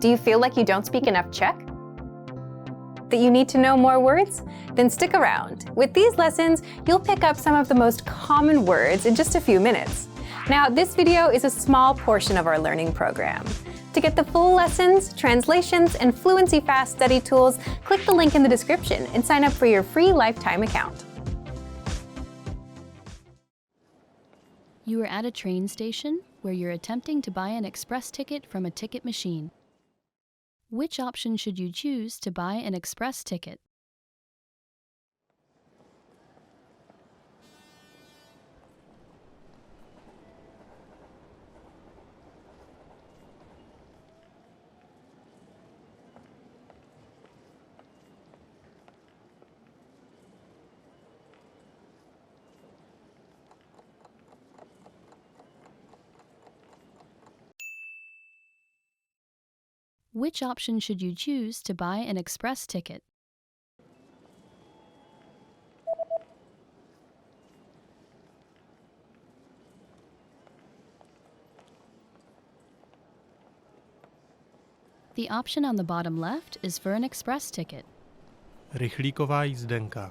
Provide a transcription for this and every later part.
Do you feel like you don't speak enough Czech? That you need to know more words? Then stick around. With these lessons, you'll pick up some of the most common words in just a few minutes. Now, this video is a small portion of our learning program. To get the full lessons, translations, and Fluency Fast study tools, click the link in the description and sign up for your free lifetime account. You are at a train station where you're attempting to buy an express ticket from a ticket machine. Which option should you choose to buy an express ticket? Which option should you choose to buy an express ticket? The option on the bottom left is for an express ticket. Rychlíková jízdenka.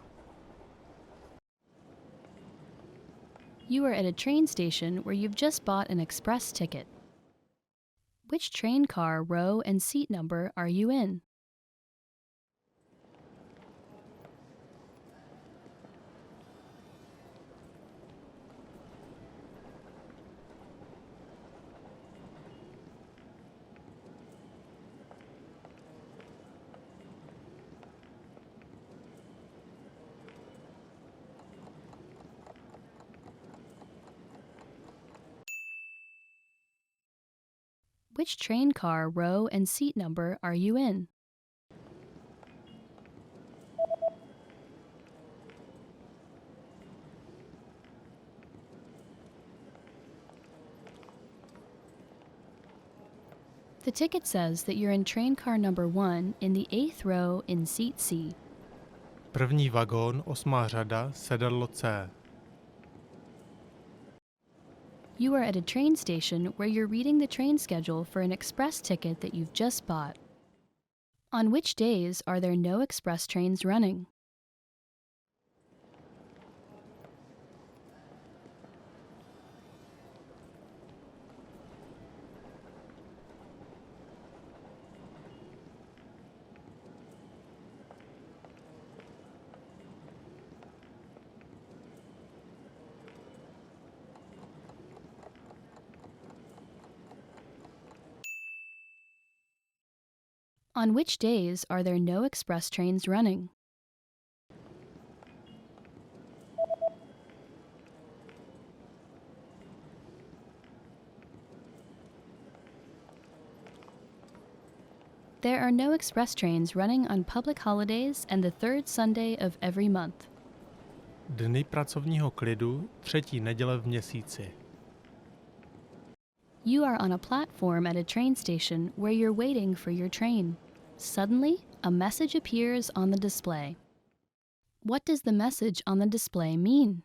You are at a train station where you've just bought an express ticket. Which train car, row, and seat number are you in? Which train car, row, and seat number are you in? The ticket says that you're in train car number 1 in the 8th row in seat C. První vagón, 8. řada, sedadlo C. You are at a train station where you're reading the train schedule for an express ticket that you've just bought. On which days are there no express trains running? On which days are there no express trains running? There are no express trains running on public holidays and the third Sunday of every month. Dny pracovního klidu, 3. neděle v měsíci. You are on a platform at a train station where you're waiting for your train. Suddenly, a message appears on the display. What does the message on the display mean?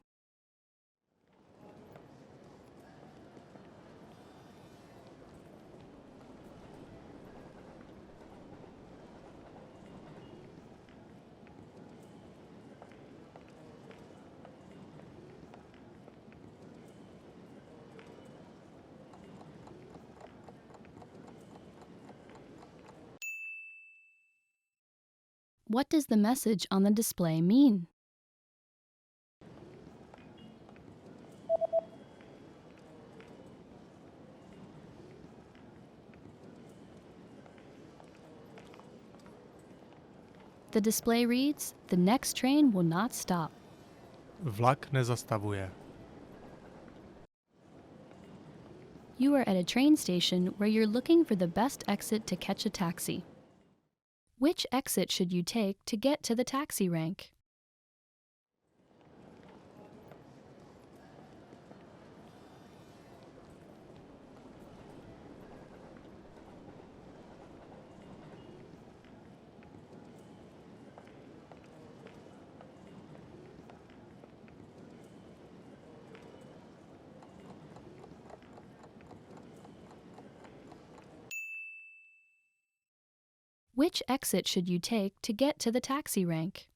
What does the message on the display mean? The display reads, "The next train will not stop." Vlak nezastavuje. You are at a train station where you're looking for the best exit to catch a taxi. Which exit should you take to get to the taxi rank? Which exit should you take to get to the taxi rank?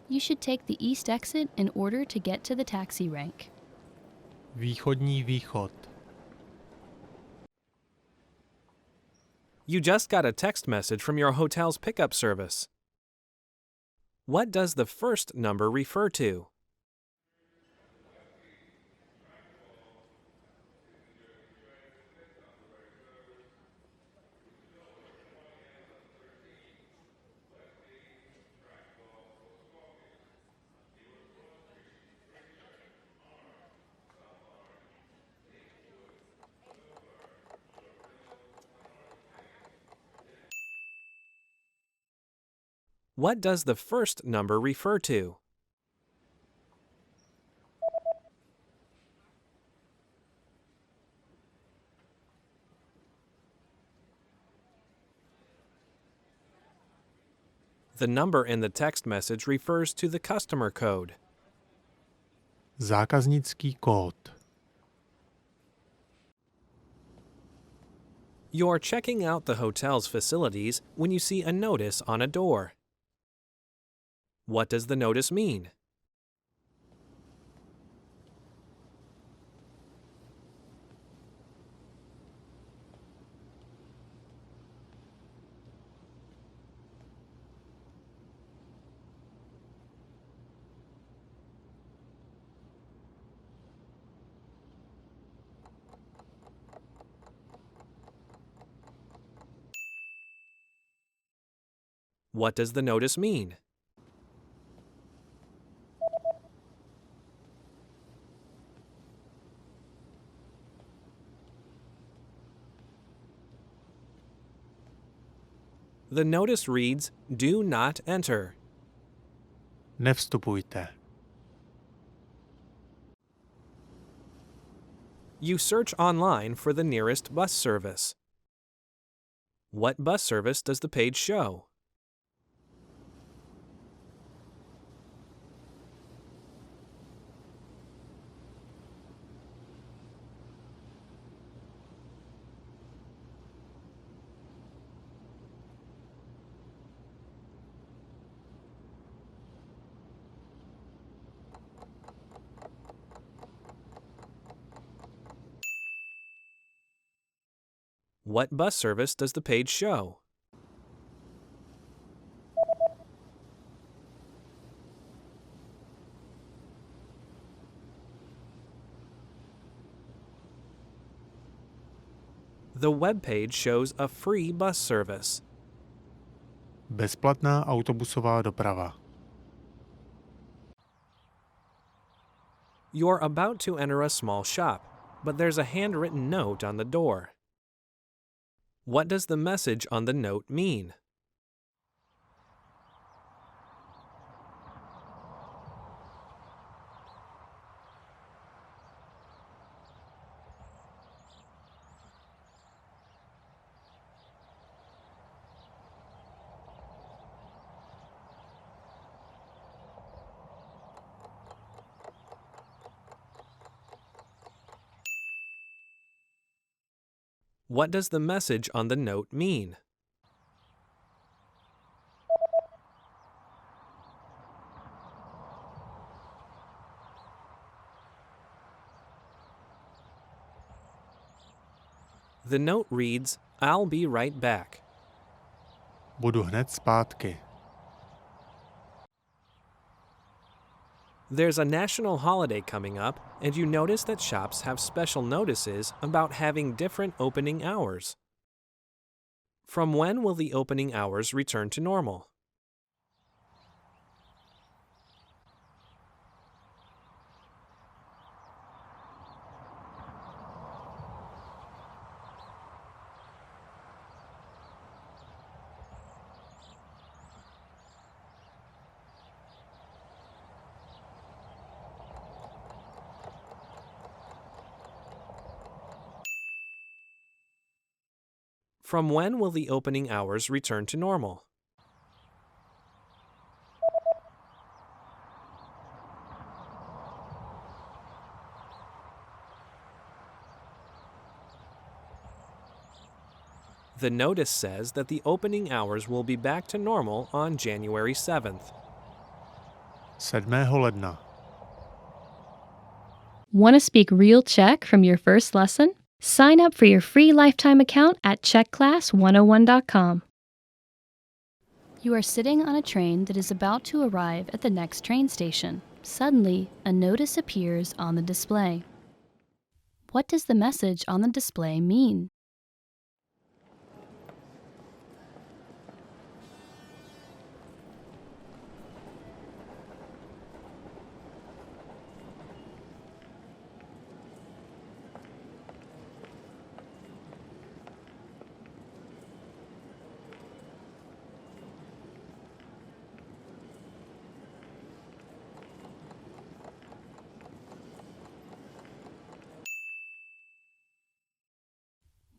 You should take the east exit in order to get to the taxi rank. Východní východ. You just got a text message from your hotel's pickup service. What does the first number refer to? What does the first number refer to? The number in the text message refers to the customer code. Zákaznický kód. You're checking out the hotel's facilities when you see a notice on a door. What does the notice mean? What does the notice mean? The notice reads, "Do not enter." Nevstupujte. You search online for the nearest bus service. What bus service does the page show? What bus service does the page show? The web page shows a free bus service. Bezplatná autobusová doprava. You're about to enter a small shop, but there's a handwritten note on the door. What does the message on the note mean? What does the message on the note mean? The note reads, "I'll be right back." Budu hned zpátky. There's a national holiday coming up, and you notice that shops have special notices about having different opening hours. From when will the opening hours return to normal? From when will the opening hours return to normal? The notice says that the opening hours will be back to normal on January 7th. 7. ledna. Want to speak real Czech from your first lesson? Sign up for your free lifetime account at czechclass101.com. You are sitting on a train that is about to arrive at the next train station. Suddenly, a notice appears on the display. What does the message on the display mean?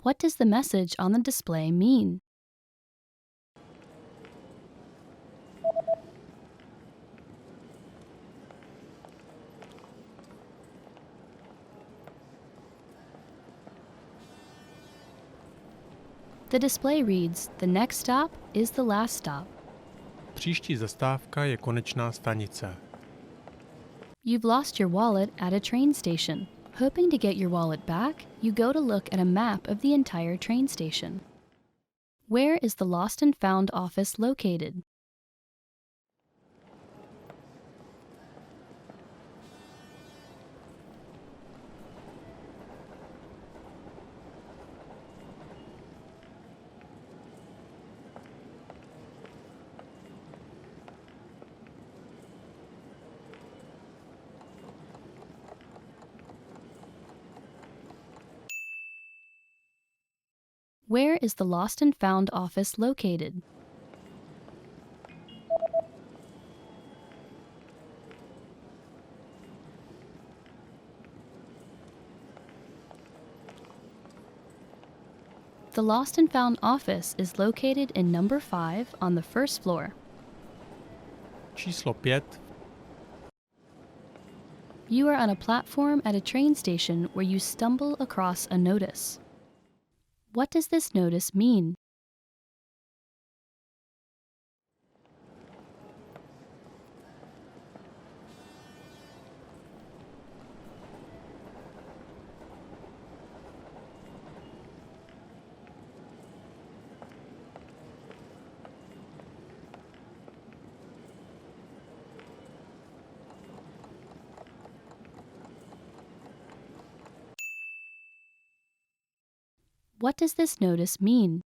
What does the message on the display mean? The display reads, "The next stop is the last stop." Příští zastávka je konečná stanice. You've lost your wallet at a train station. Hoping to get your wallet back, you go to look at a map of the entire train station. Where is the Lost and Found office located? Where is the Lost and Found office located? The Lost and Found office is located in number 5 on the first floor. Číslo 5. You are on a platform at a train station where you stumble across a notice. What does this notice mean? What does this notice mean?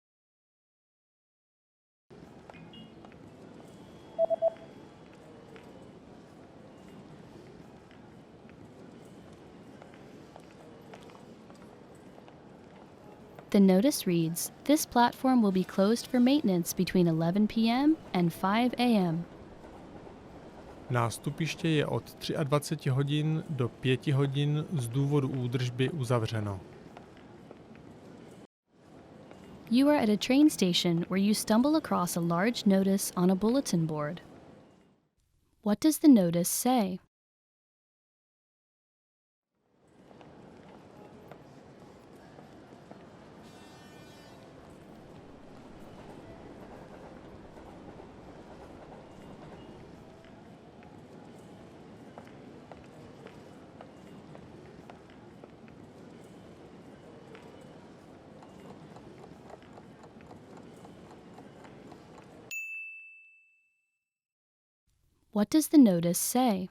The notice reads, "This platform will be closed for maintenance between 11 p.m. and 5 a.m. Nástupiště je od 23 hodin do 5 hodin z důvodu údržby uzavřeno. You are at a train station where you stumble across a large notice on a bulletin board. What does the notice say? What does the notice say?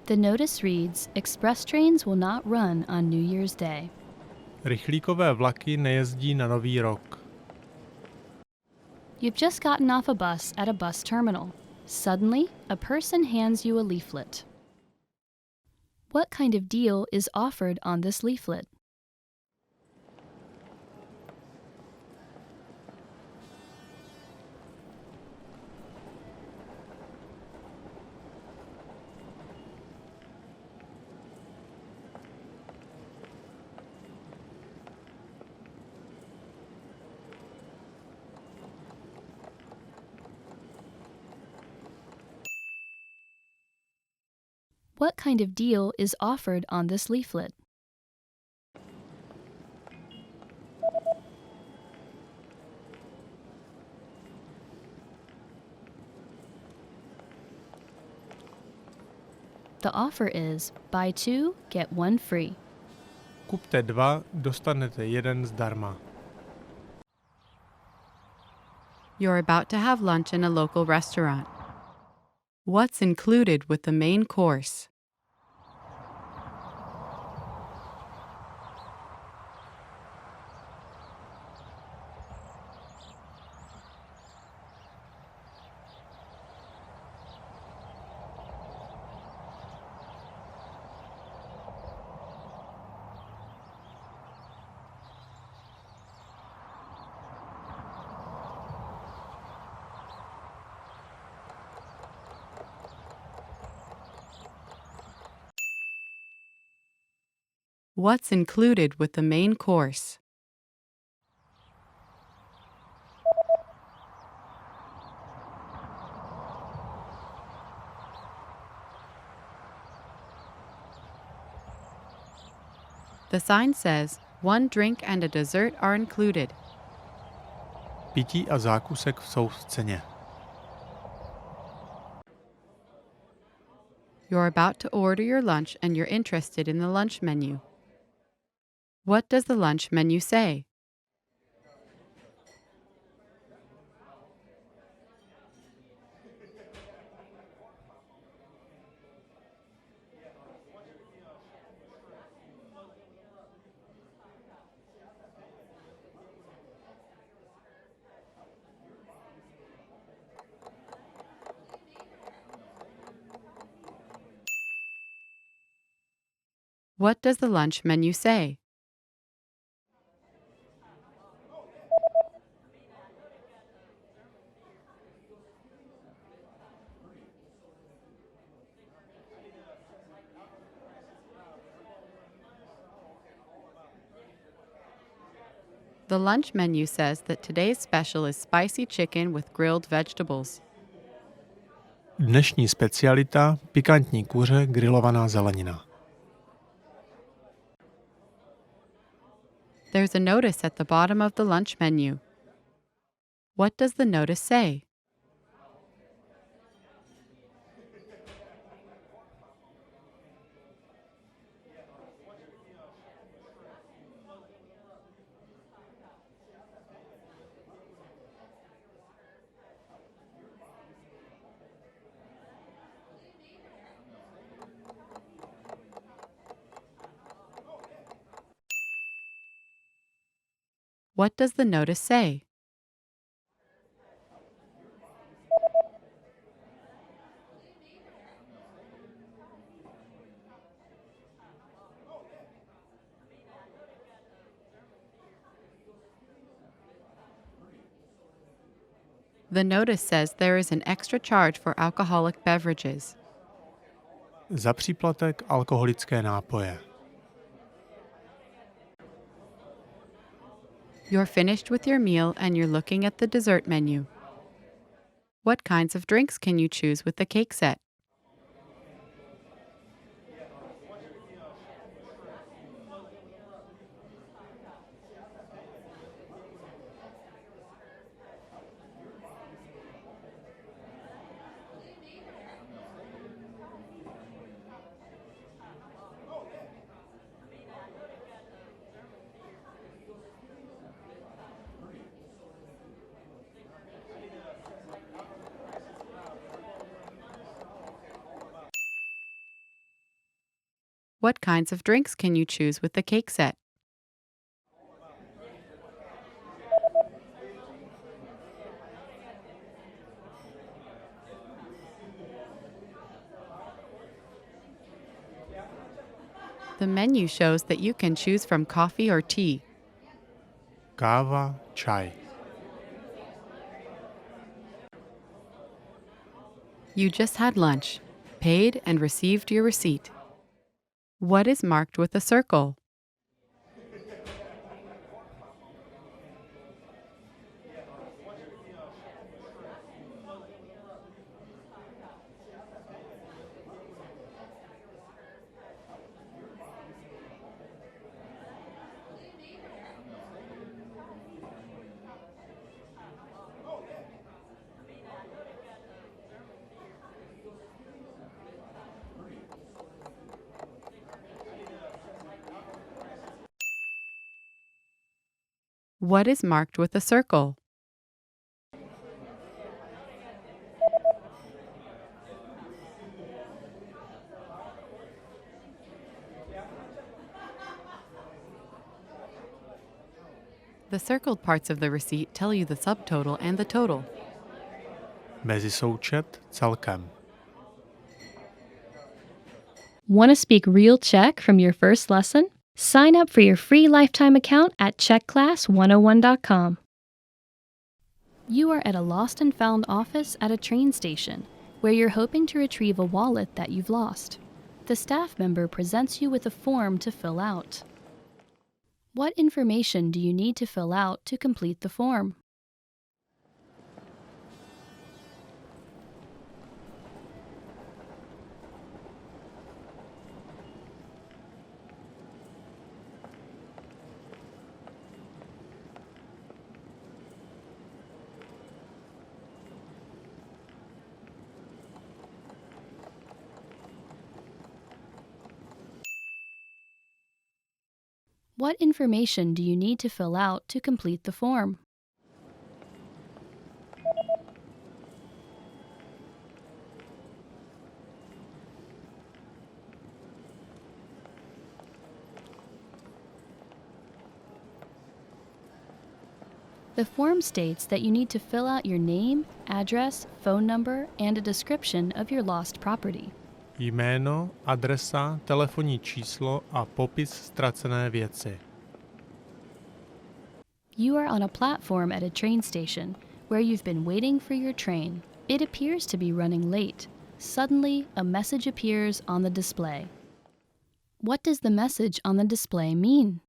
The notice reads, "Express trains will not run on New Year's Day." Rychlíkové vlaky nejezdí na Nový rok. You've just gotten off a bus at a bus terminal. Suddenly, a person hands you a leaflet. What kind of deal is offered on this leaflet? What kind of deal is offered on this leaflet? The offer is buy 2, get 1 free. Kupte 2, dostanete jeden zdarma. You're about to have lunch in a local restaurant. What's included with the main course? What's included with the main course? The sign says, 1 drink and a dessert are included. Pití a zákusek jsou v ceně. You're about to order your lunch and you're interested in the lunch menu. What does the lunch menu say? What does the lunch menu say? The lunch menu says that today's special is spicy chicken with grilled vegetables. Dnešní specialita pikantní kuře grilovaná zelenina. There's a notice at the bottom of the lunch menu. What does the notice say? What does the notice say? The notice says there is an extra charge for alcoholic beverages. Za příplatek alkoholické nápoje. You're finished with your meal and you're looking at the dessert menu. What kinds of drinks can you choose with the cake set? What kinds of drinks can you choose with the cake set? The menu shows that you can choose from coffee or tea. Káva, čaj. You just had lunch, paid and received your receipt. What is marked with a circle? What is marked with a circle? The circled parts of the receipt tell you the subtotal and the total. Mezisoučet celkem. Want to speak real Czech from your first lesson? Sign up for your free lifetime account at czechclass101.com. You are at a lost and found office at a train station where you're hoping to retrieve a wallet that you've lost. The staff member presents you with a form to fill out. What information do you need to fill out to complete the form? What information do you need to fill out to complete the form? The form states that you need to fill out your name, address, phone number, and a description of your lost property. Jméno, adresa, telefonní číslo a popis ztracené věci. You are on a platform at a train station where you've been waiting for your train. It appears to be running late. Suddenly, a message appears on the display. What does the message on the display mean?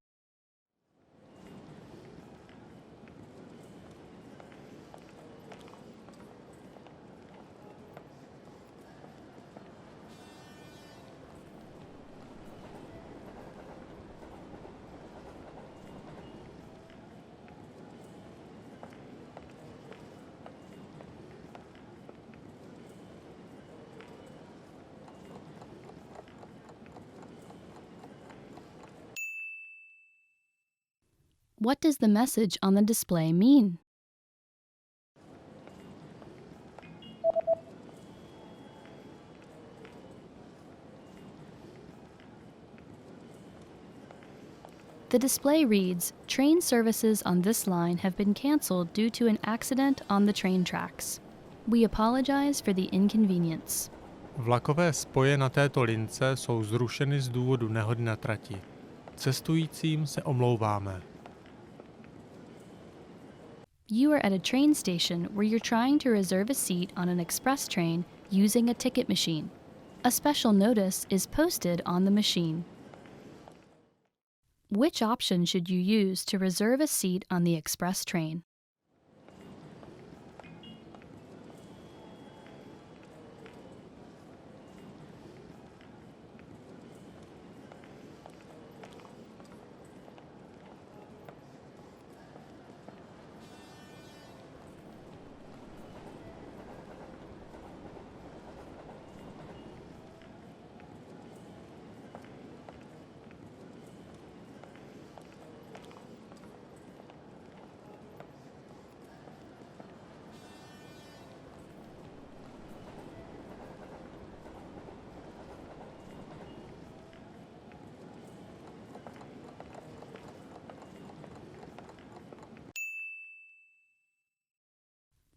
What does the message on the display mean? The display reads, "Train services on this line have been canceled due to an accident on the train tracks. We apologize for the inconvenience." Vlakové spoje na této lince jsou zrušeny z důvodu nehody na trati. Cestujícím se omlouváme. You are at a train station where you're trying to reserve a seat on an express train using a ticket machine. A special notice is posted on the machine. Which option should you use to reserve a seat on the express train?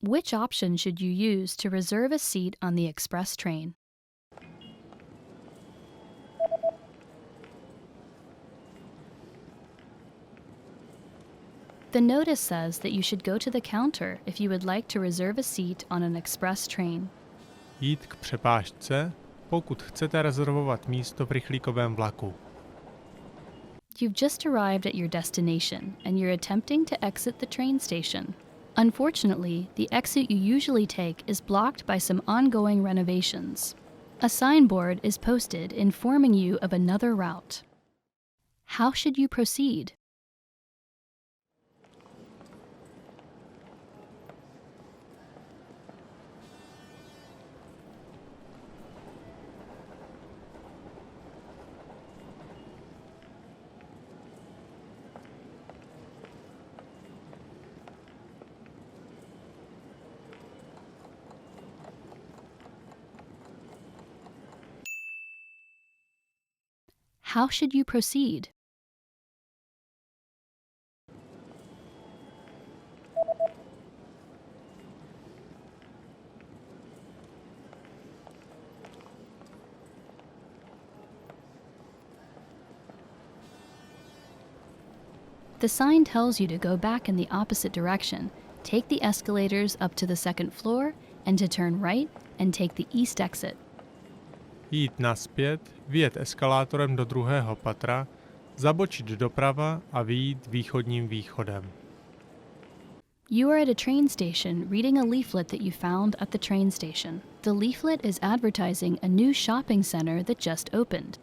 Which option should you use to reserve a seat on the express train? The notice says that you should go to the counter if you would like to reserve a seat on an express train. Jít k přepážce, pokud chcete rezervovat místo v rychlíkovém vlaku. You've just arrived at your destination and you're attempting to exit the train station. Unfortunately, the exit you usually take is blocked by some ongoing renovations. A signboard is posted informing you of another route. How should you proceed? How should you proceed? The sign tells you to go back in the opposite direction, take the escalators up to the second floor, and to turn right and take the east exit. Jít nazpět, vyjet eskalátorem do druhého patra, zabočit doprava a vyjít východním východem. You are at a train station reading a leaflet that you found at the train station. The leaflet is advertising a new shopping center that just opened.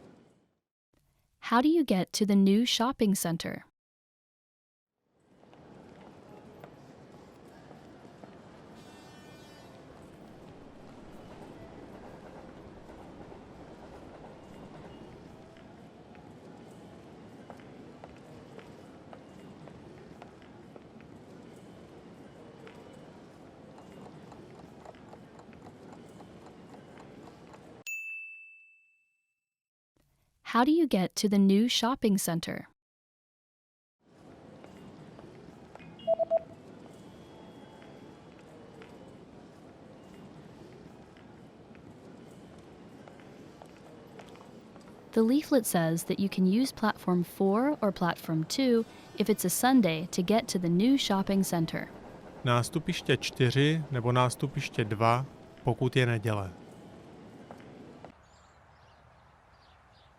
How do you get to the new shopping center? How do you get to the new shopping center? The leaflet says that you can use platform 4 or platform 2 if it's a Sunday to get to the new shopping center. Nástupiště 4 nebo nástupiště 2, pokud je neděle.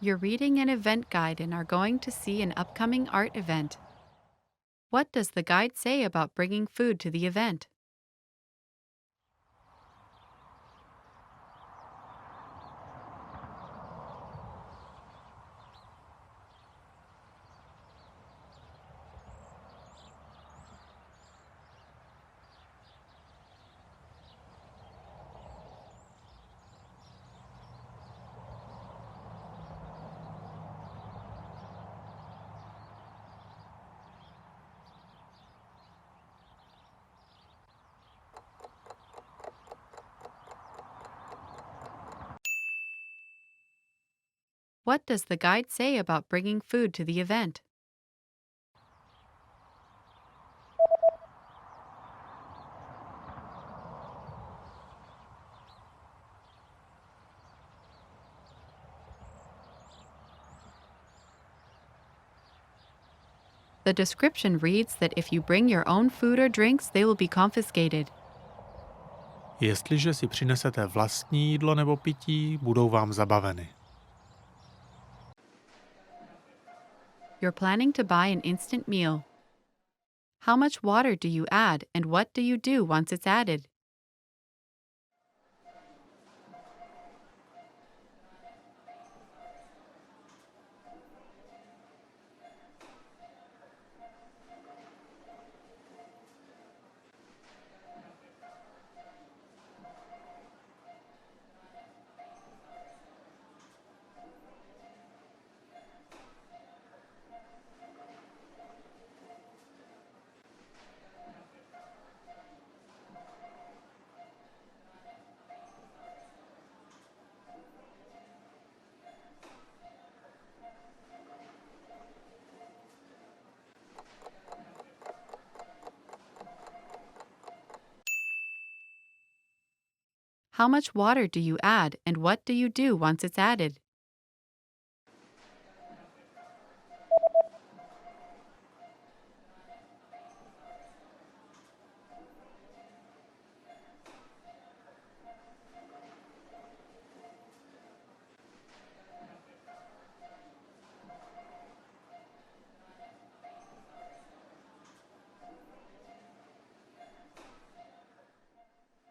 You're reading an event guide and are going to see an upcoming art event. What does the guide say about bringing food to the event? What does the guide say about bringing food to the event? The description reads that if you bring your own food or drinks, they will be confiscated. Jestliže si přinesete vlastní jídlo nebo pití, budou vám zabaveny. You're planning to buy an instant meal. How much water do you add and what do you do once it's added? How much water do you add and what do you do once it's added?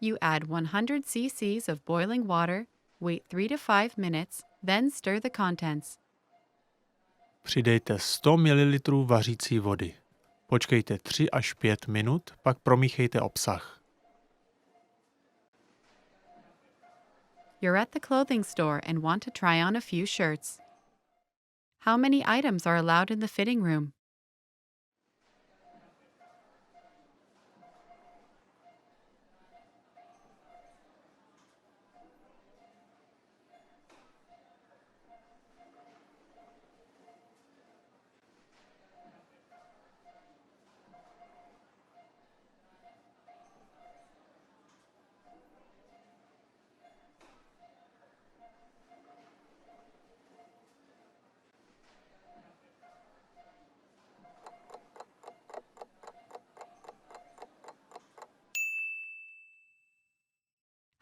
You add 100 cc's of boiling water, wait 3 to 5 minutes, then stir the contents. Přidejte 100 ml vařící vody. Počkejte 3 až 5 minut, pak promíchejte obsah. You're at the clothing store and want to try on a few shirts. How many items are allowed in the fitting room?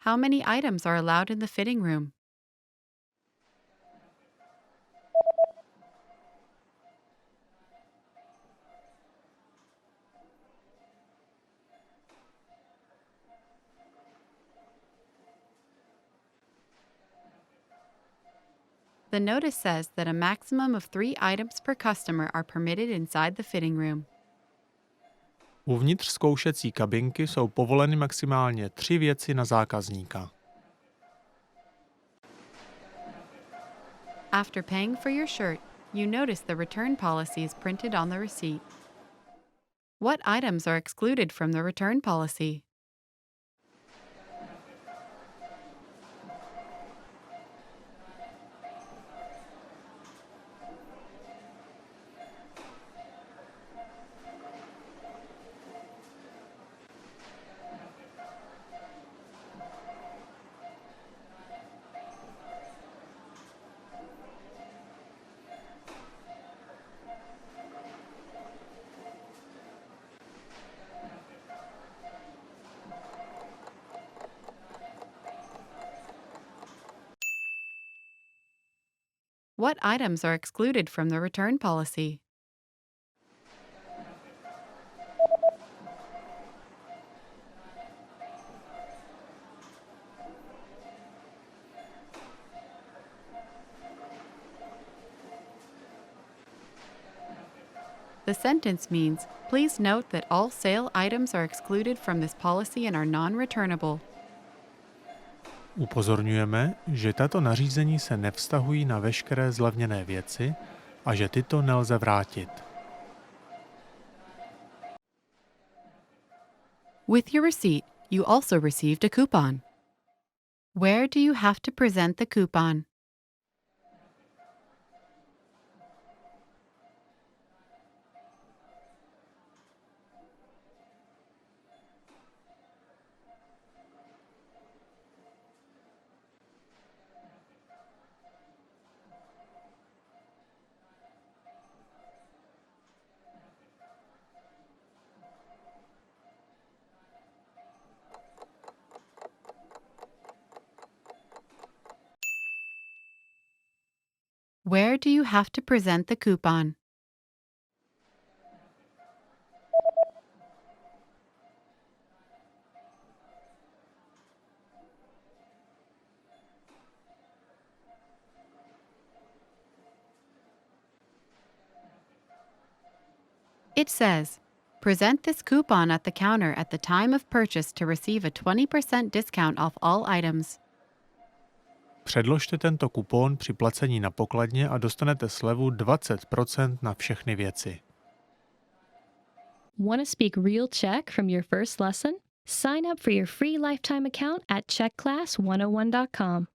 How many items are allowed in the fitting room? The notice says that a maximum of 3 items per customer are permitted inside the fitting room. Uvnitř zkoušecí kabinky jsou povoleny maximálně 3 věci na zákazníka. After paying for your shirt, you notice the return policy is printed on the receipt. What items are excluded from the return policy? What items are excluded from the return policy? The sentence means, please note that all sale items are excluded from this policy and are non-returnable. Upozorňujeme, že tato nařízení se nevztahují na veškeré zlevněné věci a že tyto nelze vrátit. With your receipt, you also received a coupon. Where do you have to present the coupon? Where do you have to present the coupon? It says, present this coupon at the counter at the time of purchase to receive a 20% discount off all items. Předložte tento kupón při placení na pokladně a dostanete slevu 20% na všechny věci. Want to speak real Czech from your first lesson? Sign up for your free lifetime account at czechclass101.com.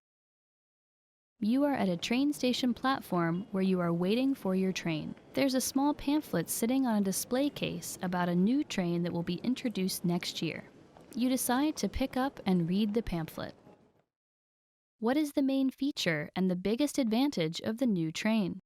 You are at a train station platform where you are waiting for your train. There's a small pamphlet sitting on a display case about a new train that will be introduced next year. You decide to pick up and read the pamphlet. What is the main feature and the biggest advantage of the new train?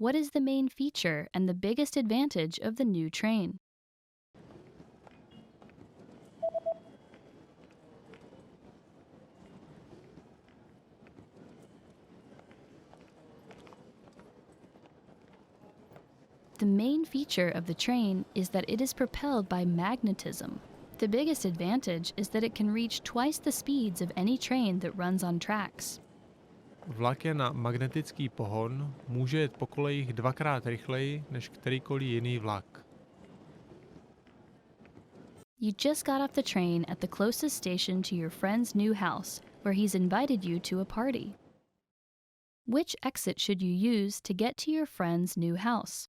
What is the main feature and the biggest advantage of the new train? The main feature of the train is that it is propelled by magnetism. The biggest advantage is that it can reach twice the speeds of any train that runs on tracks. Vlak je na magnetický pohon, může jet po kolejích 2krát rychleji než kterýkoliv jiný vlak. You just got off the train at the closest station to your friend's new house, where he's invited you to a party. Which exit should you use to get to your friend's new house?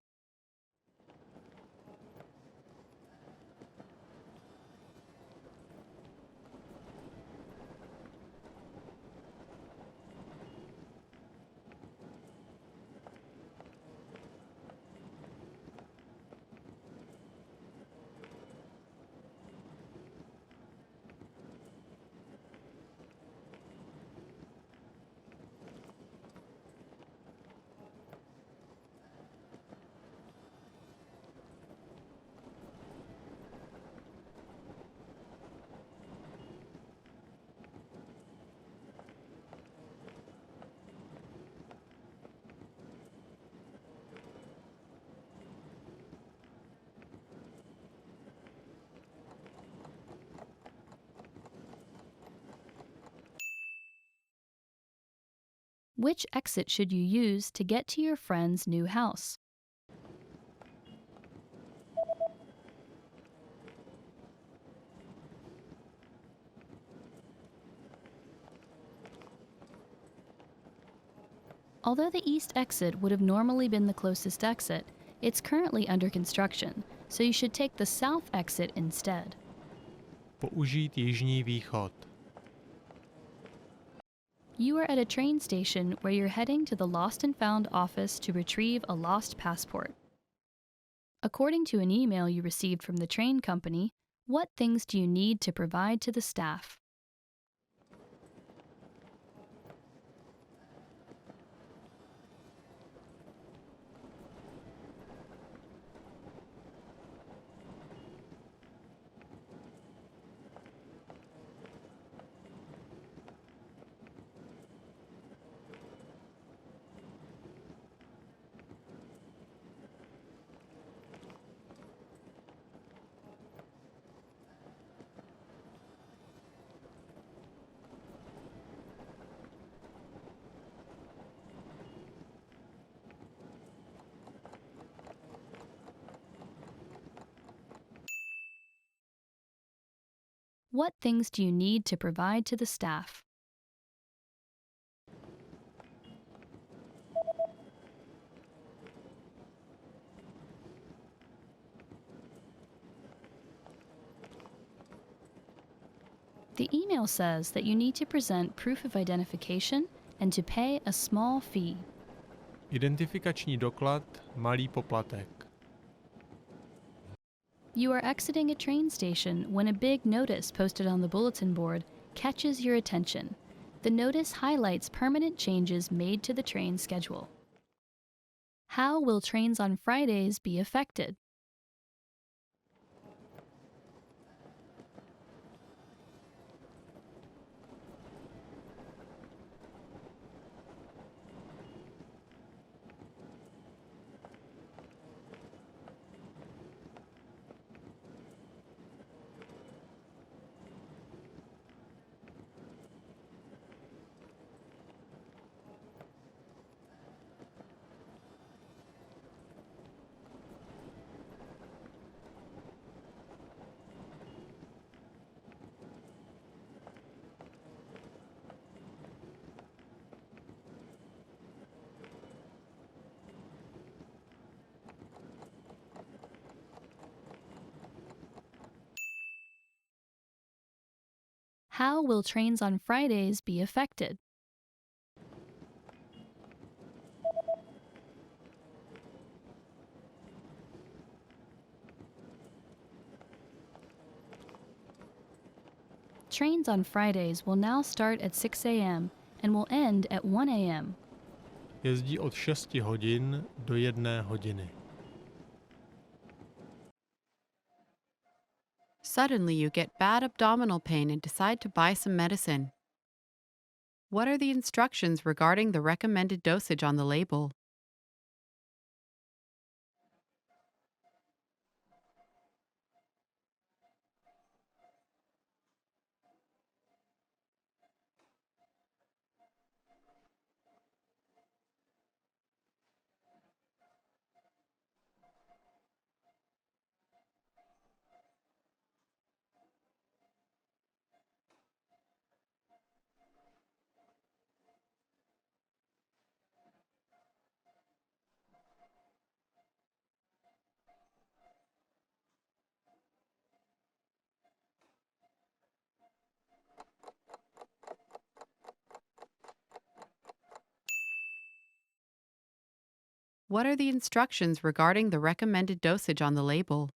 Which exit should you use to get to your friend's new house? Although the east exit would have normally been the closest exit, it's currently under construction, so you should take the south exit instead. Použít jižní východ. You are at a train station where you're heading to the Lost and Found office to retrieve a lost passport. According to an email you received from the train company, what things do you need to provide to the staff? What things do you need to provide to the staff? The email says that you need to present proof of identification and to pay a small fee. Identifikační doklad, malý poplatek. You are exiting a train station when a big notice posted on the bulletin board catches your attention. The notice highlights permanent changes made to the train schedule. How will trains on Fridays be affected? How will trains on Fridays be affected? Trains on Fridays will now start at 6 a.m. and will end at 1 a.m. Jezdí od 6 hodin do 1 hodiny. Suddenly, you get bad abdominal pain and decide to buy some medicine. What are the instructions regarding the recommended dosage on the label? What are the instructions regarding the recommended dosage on the label?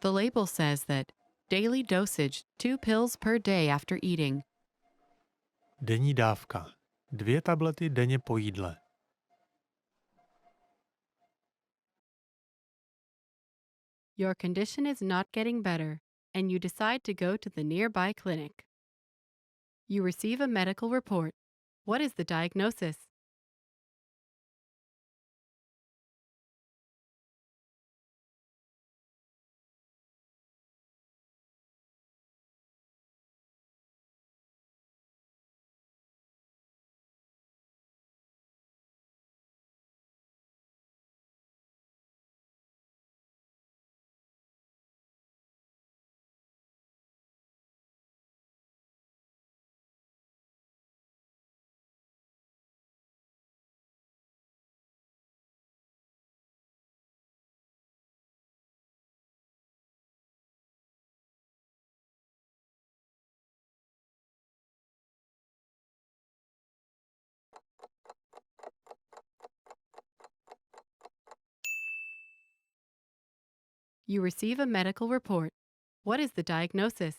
The label says that daily dosage 2 pills per day after eating. Denní dávka. 2 tablety denně po jídle. Your condition is not getting better, and you decide to go to the nearby clinic. You receive a medical report. What is the diagnosis? You receive a medical report. What is the diagnosis?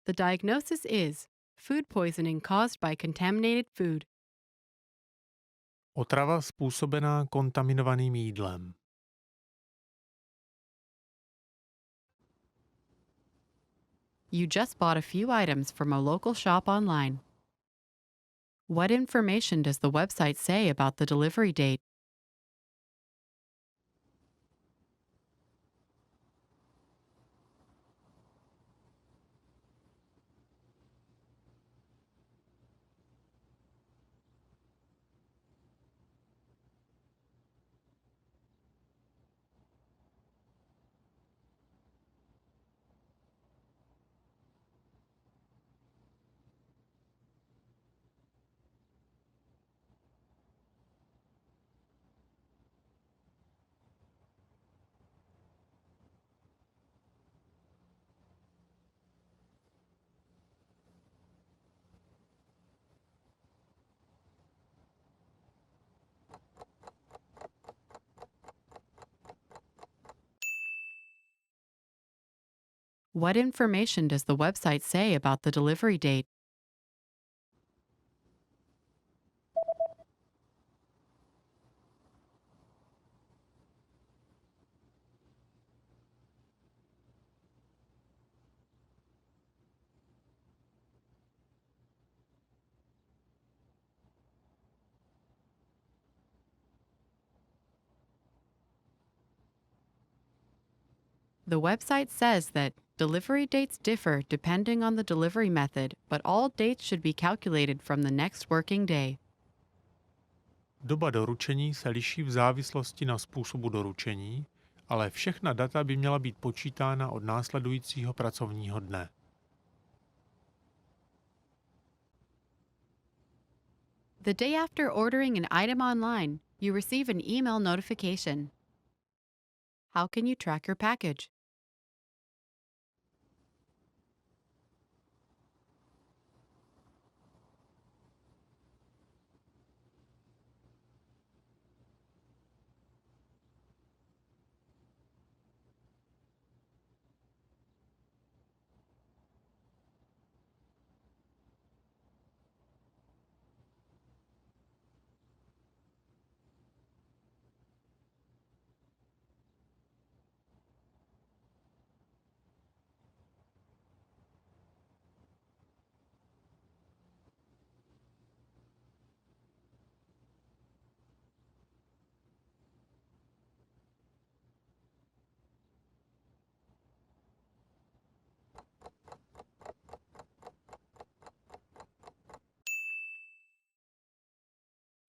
The diagnosis is food poisoning caused by contaminated food. Otrava způsobená kontaminovaným jídlem. You just bought a few items from a local shop online. What information does the website say about the delivery date? What information does the website say about the delivery date? The website says that delivery dates differ depending on the delivery method, but all dates should be calculated from the next working day. Doba doručení se liší v závislosti na způsobu doručení, ale všechna data by měla být počítána od následujícího pracovního dne. The day after ordering an item online, you receive an email notification. How can you track your package?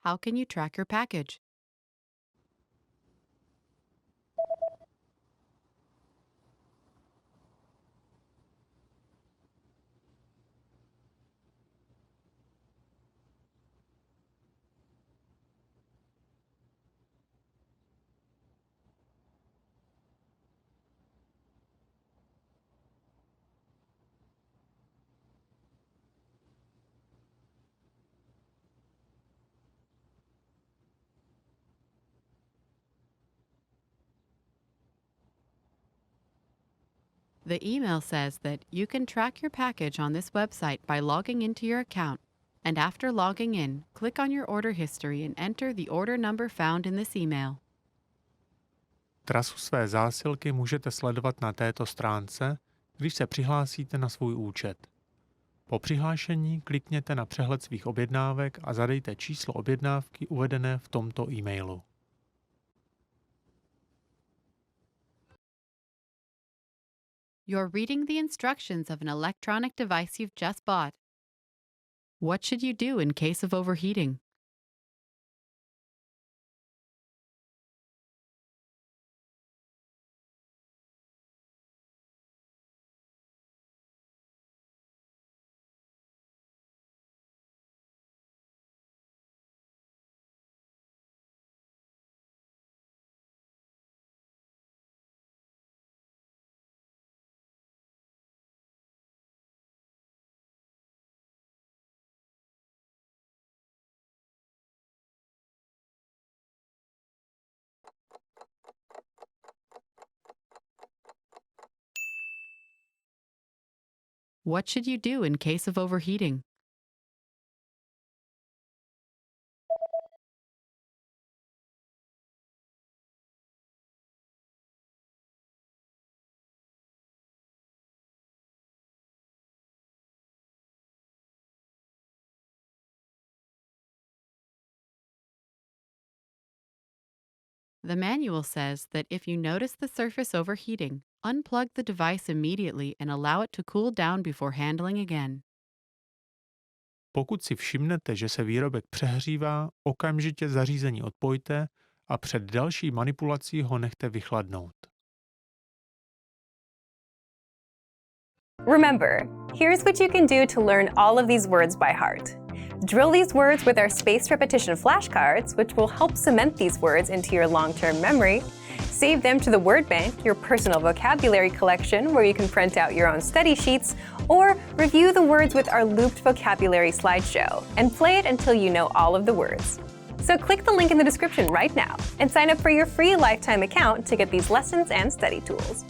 How can you track your package? The email says that you can track your package on this website by logging into your account, and after logging in, click on your order history and enter the order number found in this email. Trasu své zásilky můžete sledovat na této stránce, když se přihlásíte na svůj účet. Po přihlášení klikněte na přehled svých objednávek a zadejte číslo objednávky uvedené v tomto e-mailu. You're reading the instructions of an electronic device you've just bought. What should you do in case of overheating? What should you do in case of overheating? The manual says that if you notice the surface overheating, unplug the device immediately and allow it to cool down before handling again. Pokud si všimnete, že se výrobek přehřívá, okamžitě zařízení odpojte a před další manipulací ho nechte vychladnout. Remember, here's what you can do to learn all of these words by heart. Drill these words with our spaced repetition flashcards, which will help cement these words into your long-term memory. Save them to the word bank, your personal vocabulary collection, where you can print out your own study sheets, or review the words with our looped vocabulary slideshow, and play it until you know all of the words. So click the link in the description right now and sign up for your free lifetime account to get these lessons and study tools.